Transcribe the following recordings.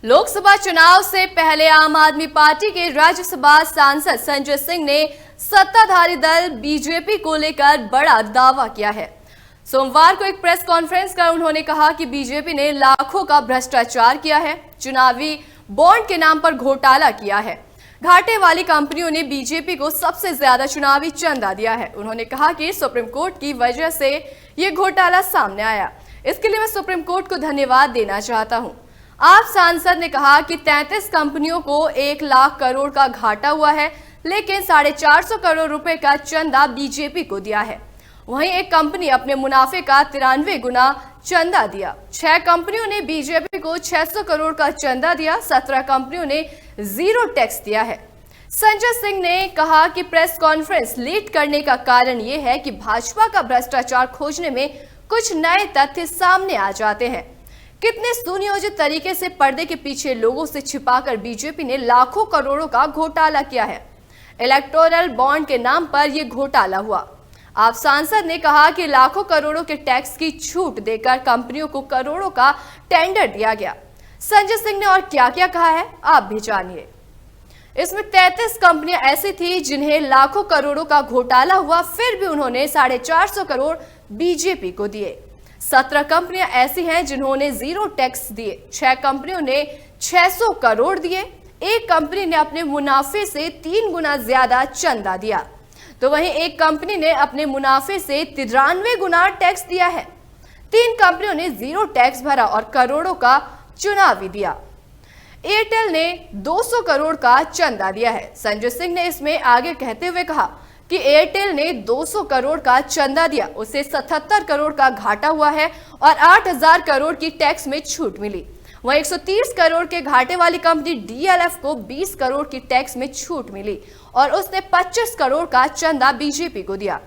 लोकसभा चुनाव से पहले आम आदमी पार्टी के राज्यसभा सांसद संजय सिंह ने सत्ताधारी दल बीजेपी को लेकर बड़ा दावा किया है। सोमवार को एक प्रेस कॉन्फ्रेंस कर उन्होंने कहा कि बीजेपी ने लाखों का भ्रष्टाचार किया है, चुनावी बॉन्ड के नाम पर घोटाला किया है। घाटे वाली कंपनियों ने बीजेपी को सबसे ज्यादा चुनावी चंदा दिया है। उन्होंने कहा कि सुप्रीम कोर्ट की वजह से ये घोटाला सामने आया, इसके लिए मैं सुप्रीम कोर्ट को धन्यवाद देना चाहता हूं। आप सांसद ने कहा कि 33 कंपनियों को 1 लाख करोड़ का घाटा हुआ है, लेकिन 450 करोड़ रुपए का चंदा बीजेपी को दिया है। वहीं एक कंपनी अपने मुनाफे का 93 गुना चंदा दिया। 6 कंपनियों ने बीजेपी को 600 करोड़ का चंदा दिया। 17 कंपनियों ने जीरो टैक्स दिया है। संजय सिंह ने कहा कि प्रेस कॉन्फ्रेंस लीड करने का कारण यह है कि भाजपा का भ्रष्टाचार खोजने में कुछ नए तथ्य सामने आ जाते हैं। कितने सुनियोजित तरीके से पर्दे के पीछे लोगों से छिपाकर बीजेपी ने लाखों करोड़ों का घोटाला किया है। इलेक्टोरल बॉन्ड के नाम पर यह घोटाला हुआ। आप सांसद ने कहा कि लाखों करोड़ों के टैक्स की छूट देकर कंपनियों को करोड़ों का टेंडर दिया गया। संजय सिंह ने और क्या क्या कहा है, आप भी जानिए। इसमें 33 कंपनियां ऐसी थी जिन्हें लाखों करोड़ों का घोटाला हुआ, फिर भी उन्होंने 450 करोड़ बीजेपी को दिए। 17 कंपनियां ऐसी हैं जिन्होंने जीरो टैक्स दिए। 6 कंपनियों ने 600 करोड़ दिए। एक कंपनी ने अपने मुनाफे से 3 गुना ज्यादा चंदा दिया, तो वहीं एक कंपनी ने अपने मुनाफे से 93 गुना टैक्स दिया है। 3 कंपनियों ने जीरो टैक्स भरा और करोड़ों का चुनावी दिया। एयरटेल ने 200 करोड़ का चंदा दिया है। संजय सिंह ने इसमें आगे कहते हुए कहा कि एयरटेल ने 200 करोड़ का चंदा दिया, उसे 77 करोड़ का घाटा हुआ है और 8000 करोड़ की टैक्स में छूट मिली। वहीं 130 करोड़ के घाटे वाली कंपनी डीएलएफ को 20 करोड़ की टैक्स में छूट मिली और उसने 25 करोड़ का चंदा बीजेपी को दिया।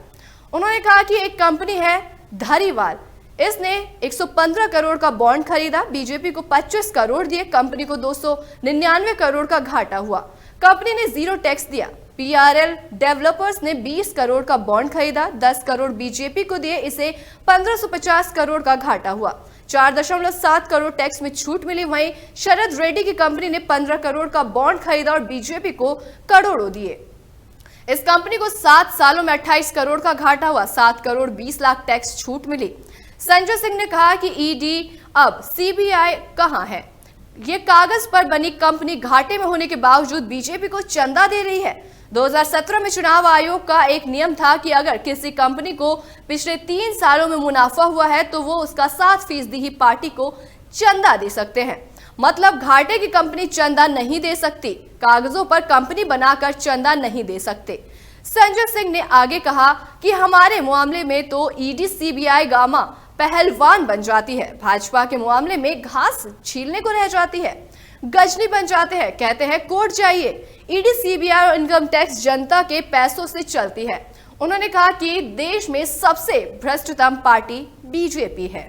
उन्होंने कहा कि एक कंपनी है धारीवाल, इसने 115 करोड़ का बॉन्ड खरीदा, बीजेपी को 25 करोड़ दिए, कंपनी को 299 करोड़ का घाटा हुआ, कंपनी ने जीरो टैक्स दिया। पीआरएल डेवलपर्स ने 20 करोड़ का बॉन्ड खरीदा, 10 करोड़ बीजेपी को दिए, इसे 1550 करोड़ का घाटा हुआ, 4.7 करोड़ टैक्स में छूट मिली। वहीं शरद रेड्डी की कंपनी ने 15 करोड़ का बॉन्ड खरीदा और बीजेपी को करोड़ों दिए। इस कंपनी को 7 सालों में 28 करोड़ का घाटा हुआ, 7 करोड़ 20 लाख टैक्स छूट मिली। संजय सिंह ने कहा कि ईडी अब सीबीआई कहां है? ये कागज पर बनी कंपनी घाटे में होने के बावजूद बीजेपी को चंदा दे रही है। 2017 में चुनाव आयोग का एक नियम था कि अगर किसी कंपनी को पिछले 3 सालों में मुनाफा हुआ है तो वो उसका 7% ही पार्टी को चंदा दे सकते हैं। मतलब घाटे की कंपनी चंदा नहीं दे सकती, कागजों पर कंपनी बनाकर चंदा नहीं दे सकते। संजय सिंह ने आगे कहा कि हमारे मामले में तो ईडी सीबीआई गामा पहलवान बन जाती है, भाजपा के मामले में घास छीलने को रह जाती है, गजनी बन जाते हैं, कहते हैं कोर्ट जाइए। ईडी सीबीआई और इनकम टैक्स जनता के पैसों से चलती है। उन्होंने कहा कि देश में सबसे भ्रष्टतम पार्टी बीजेपी है।